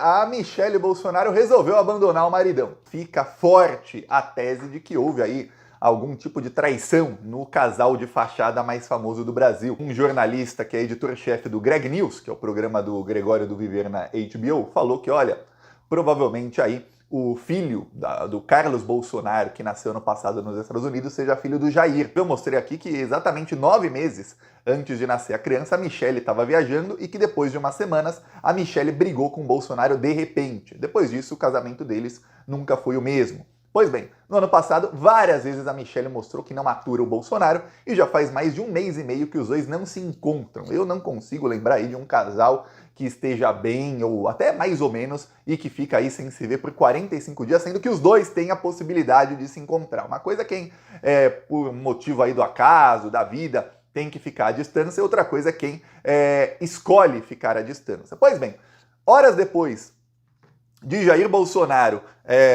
A Michelle Bolsonaro resolveu abandonar o maridão. Fica forte a tese de que houve aí algum tipo de traição no casal de fachada mais famoso do Brasil. Um jornalista que é editor-chefe do Greg News, que é o programa do Gregório do Vivier na HBO, falou que, olha, provavelmente aí o filho do Carlos Bolsonaro, que nasceu ano passado nos Estados Unidos, seja filho do Jair. Eu mostrei aqui que exatamente 9 meses antes de nascer a criança, a Michelle estava viajando e que depois de umas semanas, a Michelle brigou com o Bolsonaro de repente. Depois disso, o casamento deles nunca foi o mesmo. Pois bem, no ano passado, várias vezes a Michelle mostrou que não atura o Bolsonaro e já faz mais de 1 mês e meio que os dois não se encontram. Eu não consigo lembrar aí de um casal que esteja bem, ou até mais ou menos, e que fica aí sem se ver por 45 dias, sendo que os dois têm a possibilidade de se encontrar. Uma coisa quem, por motivo aí do acaso, da vida, tem que ficar à distância, outra coisa é quem escolhe ficar à distância. Pois bem, horas depois de Jair Bolsonaro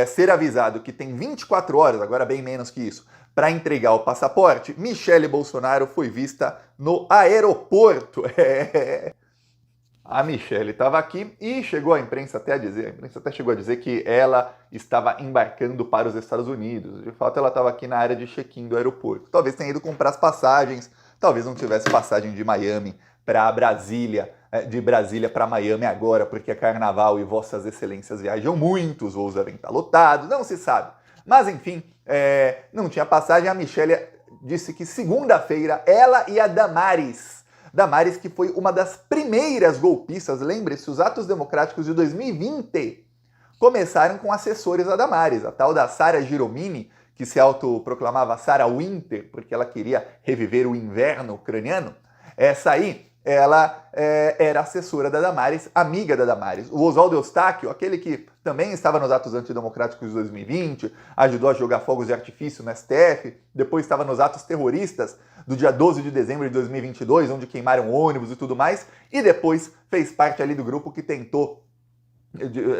ser avisado que tem 24 horas, agora bem menos que isso, para entregar o passaporte, Michelle Bolsonaro foi vista no aeroporto. A Michelle estava aqui e chegou a imprensa até chegou a dizer que ela estava embarcando para os Estados Unidos. De fato, ela estava aqui na área de check-in do aeroporto. Talvez tenha ido comprar as passagens, talvez não tivesse passagem de Miami para Brasília, de Brasília para Miami agora, porque é carnaval e vossas excelências viajam muito, os voos devem estar lotados, não se sabe. Mas enfim, não tinha passagem. A Michelle disse que segunda-feira ela e a Damares, que foi uma das primeiras golpistas, lembre-se, os atos democráticos de 2020 começaram com assessores da Damares, a tal da Sara Giromini, que se autoproclamava Sarah Winter, porque ela queria reviver o inverno ucraniano. Essa aí, ela era assessora da Damares, amiga da Damares. O Oswaldo Eustáquio, aquele que também estava nos atos antidemocráticos de 2020, ajudou a jogar fogos de artifício no STF, depois estava nos atos terroristas do dia 12 de dezembro de 2022, onde queimaram ônibus e tudo mais, e depois fez parte ali do grupo que tentou,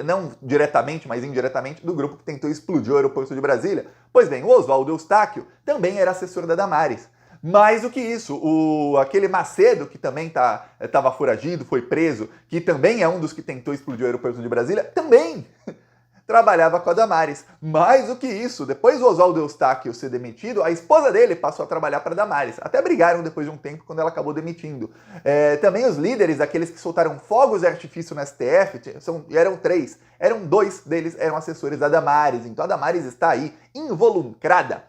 não diretamente, mas indiretamente, do grupo que tentou explodir o aeroporto de Brasília. Pois bem, o Oswaldo Eustáquio também era assessor da Damares. Mais do que isso, aquele Macedo, que também estava foragido, foi preso, que também é um dos que tentou explodir o aeroporto de Brasília, também trabalhava com a Damares. Mais do que isso, depois do Oswaldo Eustáquio ser demitido, a esposa dele passou a trabalhar para a Damares. Até brigaram depois de um tempo, quando ela acabou demitindo. Também os líderes, aqueles que soltaram fogos de artifício no STF, eram 3. 2 deles eram assessores da Damares. Então a Damares está aí involucrada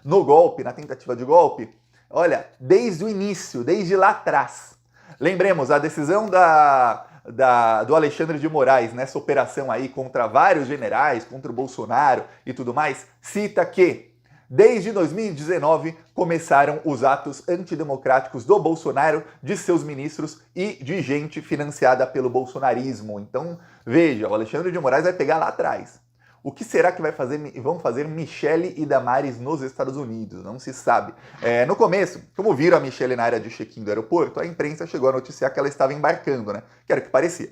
no golpe, na tentativa de golpe, olha, desde o início, desde lá atrás. Lembremos, a decisão do Alexandre de Moraes nessa operação aí contra vários generais, contra o Bolsonaro e tudo mais, cita que desde 2019 começaram os atos antidemocráticos do Bolsonaro, de seus ministros e de gente financiada pelo bolsonarismo. Então, veja, o Alexandre de Moraes vai pegar lá atrás. O que será que vão fazer Michelle e Damares nos Estados Unidos? Não se sabe. No começo, como viram a Michelle na área de check-in do aeroporto, a imprensa chegou a noticiar que ela estava embarcando, né? Que era o que parecia.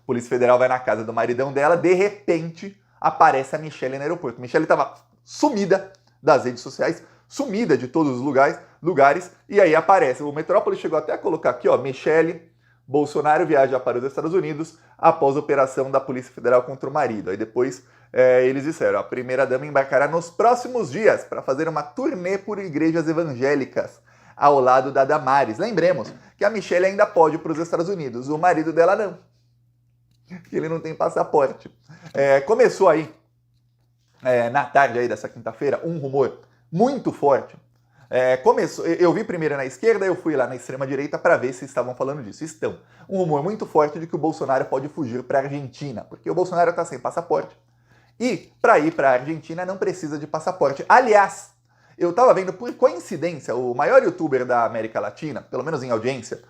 A Polícia Federal vai na casa do maridão dela, de repente aparece a Michelle no aeroporto. Michelle estava sumida das redes sociais, sumida de todos os lugares, e aí aparece. O Metrópole chegou até a colocar aqui, ó, Michelle Bolsonaro viaja para os Estados Unidos após a operação da Polícia Federal contra o marido. Aí depois eles disseram, a primeira-dama embarcará nos próximos dias para fazer uma turnê por igrejas evangélicas ao lado da Damares. Lembremos que a Michelle ainda pode ir para os Estados Unidos, o marido dela não, que ele não tem passaporte. Começou aí, na tarde aí dessa quinta-feira, um rumor muito forte. Eu vi primeiro na esquerda, eu fui lá na extrema-direita para ver se estavam falando disso. Estão. Um rumor muito forte de que o Bolsonaro pode fugir para a Argentina, porque o Bolsonaro está sem passaporte. E para ir para a Argentina não precisa de passaporte. Aliás, eu estava vendo, por coincidência, o maior youtuber da América Latina, pelo menos em audiência,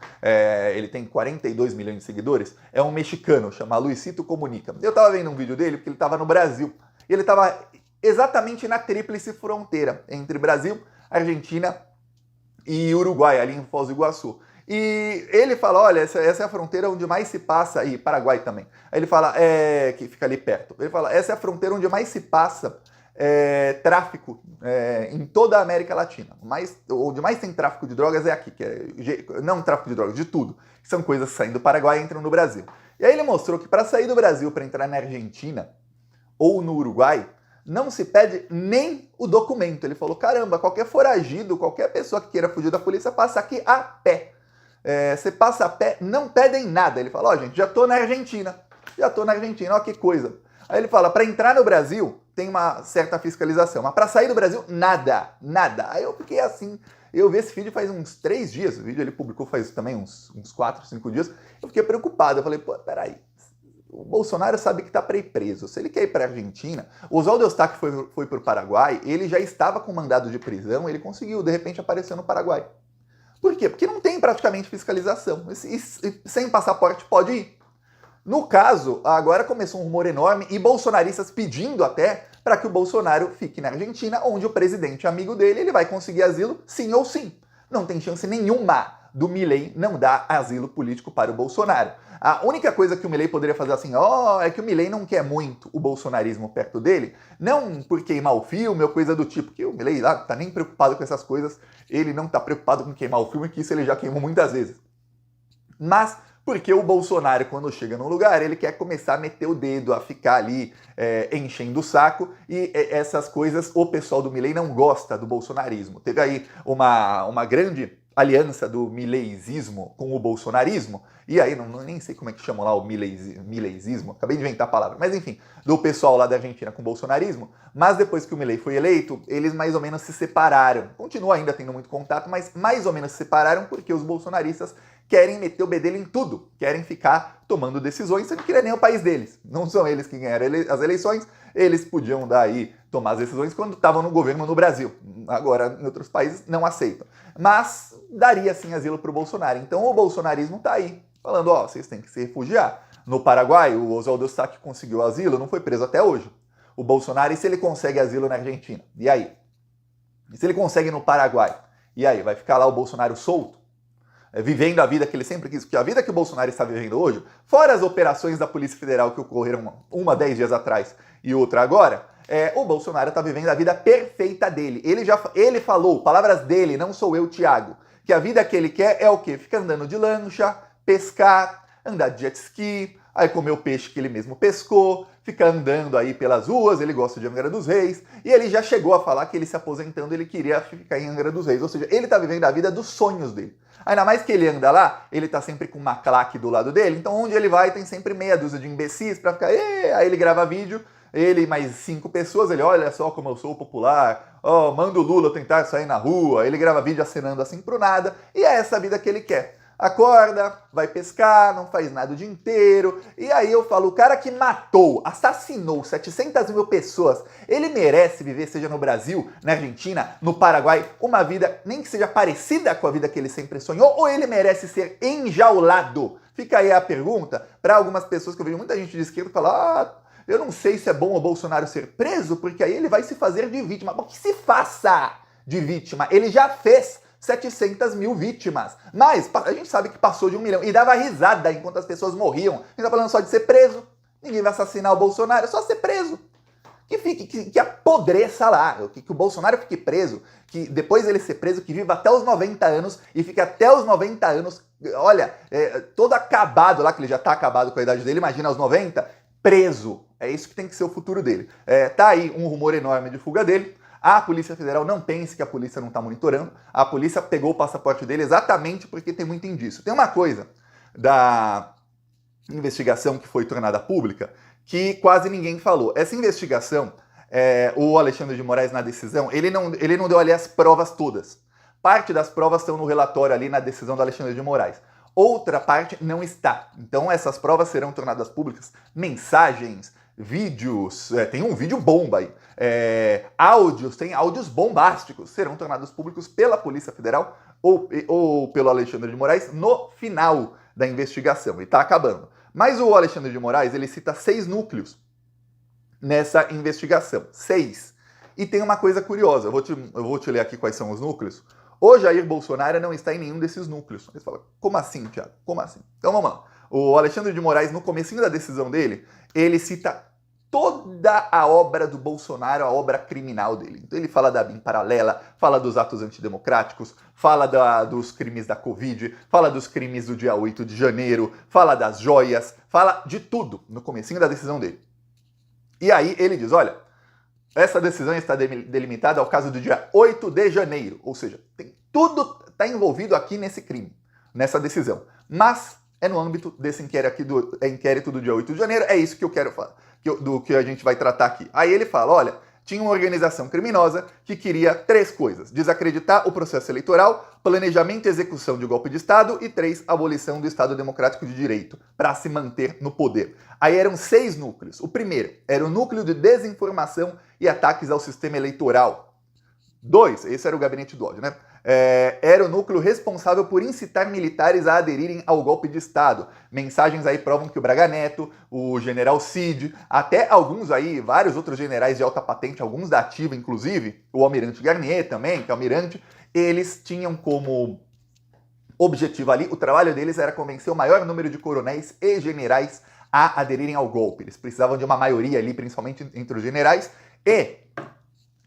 ele tem 42 milhões de seguidores, é um mexicano, chama Luisito Comunica. Eu estava vendo um vídeo dele porque ele estava no Brasil. E ele estava exatamente na tríplice fronteira entre Brasil, Argentina e Uruguai, ali em Foz do Iguaçu. E ele fala, olha, essa é a fronteira onde mais se passa, e Paraguai também. Aí ele fala, que fica ali perto. Ele fala, essa é a fronteira onde mais se passa tráfico em toda a América Latina. Onde mais tem tráfico de drogas é aqui, não tráfico de drogas, de tudo. São coisas que saem do Paraguai e entram no Brasil. E aí ele mostrou que para sair do Brasil para entrar na Argentina ou no Uruguai, não se pede nem o documento. Ele falou, caramba, qualquer foragido, qualquer pessoa que queira fugir da polícia passa aqui a pé. Você passa a pé, não pedem nada. Ele fala, ó, gente, já tô na Argentina, ó que coisa. Aí ele fala, para entrar no Brasil tem uma certa fiscalização, mas para sair do Brasil, nada. Aí eu fiquei assim, eu vi esse vídeo faz uns 3 dias, o vídeo ele publicou faz também uns 4, 5 dias, eu fiquei preocupado, eu falei, pô, peraí, o Bolsonaro sabe que tá para ir preso, se ele quer ir para a Argentina, o Oswaldo Eustáquio foi para o Paraguai, ele já estava com mandado de prisão, ele conseguiu, de repente apareceu no Paraguai. Por quê? Porque não tem praticamente fiscalização, e sem passaporte pode ir. No caso, agora começou um rumor enorme e bolsonaristas pedindo até para que o Bolsonaro fique na Argentina, onde o presidente amigo dele ele vai conseguir asilo sim ou sim. Não tem chance nenhuma do Milei não dar asilo político para o Bolsonaro. A única coisa que o Milei poderia fazer assim, é que o Milei não quer muito o bolsonarismo perto dele, não por queimar o filme ou coisa do tipo, que o Milei lá tá nem preocupado com essas coisas, ele não tá preocupado com queimar o filme, que isso ele já queimou muitas vezes. Mas porque o Bolsonaro, quando chega num lugar, ele quer começar a meter o dedo, a ficar ali enchendo o saco, e essas coisas o pessoal do Milei não gosta do bolsonarismo. Teve aí uma grande aliança do mileizismo com o bolsonarismo, e aí nem sei como é que chamam lá o mileizismo, acabei de inventar a palavra, mas enfim, do pessoal lá da Argentina com o bolsonarismo, mas depois que o Milei foi eleito, eles mais ou menos se separaram. Continua ainda tendo muito contato, mas mais ou menos se separaram porque os bolsonaristas querem meter o bedelho em tudo, querem ficar tomando decisões, sendo que não é nem o país deles. Não são eles que ganharam as eleições, eles podiam daí tomar as decisões quando estavam no governo no Brasil. Agora, em outros países, não aceitam. Mas daria sim asilo para o Bolsonaro. Então o bolsonarismo está aí, falando, vocês têm que se refugiar. No Paraguai, o Oswaldo Eustáquio conseguiu asilo, não foi preso até hoje. O Bolsonaro, e se ele consegue asilo na Argentina? E aí? E se ele consegue no Paraguai? E aí? Vai ficar lá o Bolsonaro solto? Vivendo a vida que ele sempre quis, porque a vida que o Bolsonaro está vivendo hoje, fora as operações da Polícia Federal que ocorreram uma 10 dias atrás e outra agora, o Bolsonaro está vivendo a vida perfeita dele. Ele falou, palavras dele, não sou eu, Thiago, que a vida que ele quer é o quê? Ficar andando de lancha, pescar, andar de jet ski, aí comer o peixe que ele mesmo pescou, ficar andando aí pelas ruas, ele gosta de Angra dos Reis, e ele já chegou a falar que ele se aposentando, ele queria ficar em Angra dos Reis, ou seja, ele está vivendo a vida dos sonhos dele. Ainda mais que ele anda lá, ele tá sempre com uma claque do lado dele, então onde ele vai tem sempre meia dúzia de imbecis pra ficar, aí ele grava vídeo, ele e mais 5 pessoas, ele olha só como eu sou popular, manda o Lula tentar sair na rua, ele grava vídeo acenando assim pro nada, e é essa vida que ele quer. Acorda, vai pescar, não faz nada o dia inteiro. E aí eu falo, o cara que matou, assassinou 700 mil pessoas, ele merece viver, seja no Brasil, na Argentina, no Paraguai, uma vida nem que seja parecida com a vida que ele sempre sonhou, ou ele merece ser enjaulado? Fica aí a pergunta para algumas pessoas que eu vejo muita gente de esquerda falar, eu não sei se é bom o Bolsonaro ser preso, porque aí ele vai se fazer de vítima. Bom, que se faça de vítima, ele já fez 700 mil vítimas. Mas a gente sabe que passou de 1 milhão. E dava risada enquanto as pessoas morriam. A gente tá falando só de ser preso. Ninguém vai assassinar o Bolsonaro, é só ser preso. Que apodreça lá. Que o Bolsonaro fique preso. Que depois ele ser preso, que viva até os 90 anos e fique até os 90 anos, olha, todo acabado lá, que ele já tá acabado com a idade dele, imagina aos 90, preso. É isso que tem que ser o futuro dele. Tá aí um rumor enorme de fuga dele. A Polícia Federal, não pense que a polícia não está monitorando, a polícia pegou o passaporte dele exatamente porque tem muito indício. Tem uma coisa da investigação que foi tornada pública que quase ninguém falou. Essa investigação, o Alexandre de Moraes na decisão, ele não deu ali as provas todas. Parte das provas estão no relatório ali na decisão do Alexandre de Moraes. Outra parte não está. Então essas provas serão tornadas públicas. Mensagens, vídeos, tem um vídeo bomba aí, áudios, tem áudios bombásticos, serão tornados públicos pela Polícia Federal ou pelo Alexandre de Moraes no final da investigação, e tá acabando. Mas o Alexandre de Moraes, ele cita 6 núcleos nessa investigação, 6. E tem uma coisa curiosa, eu vou te ler aqui quais são os núcleos. O Jair Bolsonaro não está em nenhum desses núcleos. Você fala, como assim, Thiago? Como assim? Então vamos lá. O Alexandre de Moraes, no comecinho da decisão dele, ele cita toda a obra do Bolsonaro, a obra criminal dele. Então ele fala da BIM paralela, fala dos atos antidemocráticos, fala dos crimes da Covid, fala dos crimes do dia 8 de janeiro, fala das joias, fala de tudo no comecinho da decisão dele. E aí ele diz, olha, essa decisão está delimitada ao caso do dia 8 de janeiro, ou seja, tudo está envolvido aqui nesse crime, nessa decisão. Mas é no âmbito desse inquérito do dia 8 de janeiro, é isso que eu quero falar, do que a gente vai tratar aqui. Aí ele fala, olha, tinha uma organização criminosa que queria 3 coisas: desacreditar o processo eleitoral, planejamento e execução de golpe de Estado e 3, abolição do Estado Democrático de Direito, para se manter no poder. Aí eram 6 núcleos. O primeiro era o núcleo de desinformação e ataques ao sistema eleitoral. 2, esse era o gabinete do ódio, né? Era o núcleo responsável por incitar militares a aderirem ao golpe de Estado. Mensagens aí provam que o Braga Neto, o general Cid, até alguns aí, vários outros generais de alta patente, alguns da ativa inclusive, o almirante Garnier também, que é almirante, eles tinham como objetivo ali, o trabalho deles era convencer o maior número de coronéis e generais a aderirem ao golpe. Eles precisavam de uma maioria ali, principalmente entre os generais, e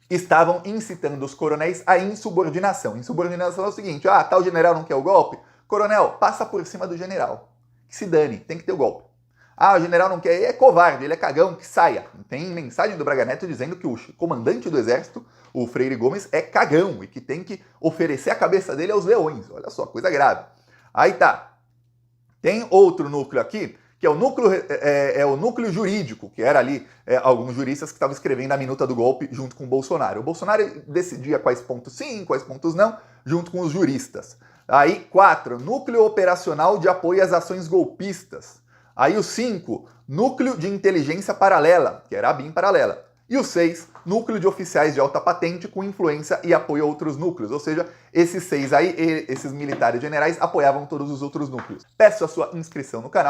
estavam incitando os coronéis à insubordinação. Insubordinação é o seguinte: tal general não quer o golpe? Coronel, passa por cima do general. Que se dane, tem que ter o golpe. O general não quer, ele é covarde, ele é cagão, que saia. Tem mensagem do Braga Neto dizendo que o comandante do exército, o Freire Gomes, é cagão e que tem que oferecer a cabeça dele aos leões. Olha só, coisa grave. Aí tá. Tem outro núcleo aqui, que é o núcleo jurídico, que era ali alguns juristas que estavam escrevendo a minuta do golpe junto com o Bolsonaro. O Bolsonaro decidia quais pontos sim, quais pontos não, junto com os juristas. Aí, 4, núcleo operacional de apoio às ações golpistas. Aí o 5, núcleo de inteligência paralela, que era a BIM paralela. E o 6, núcleo de oficiais de alta patente com influência e apoio a outros núcleos. Ou seja, esses 6 aí, esses militares generais, apoiavam todos os outros núcleos. Peço a sua inscrição no canal.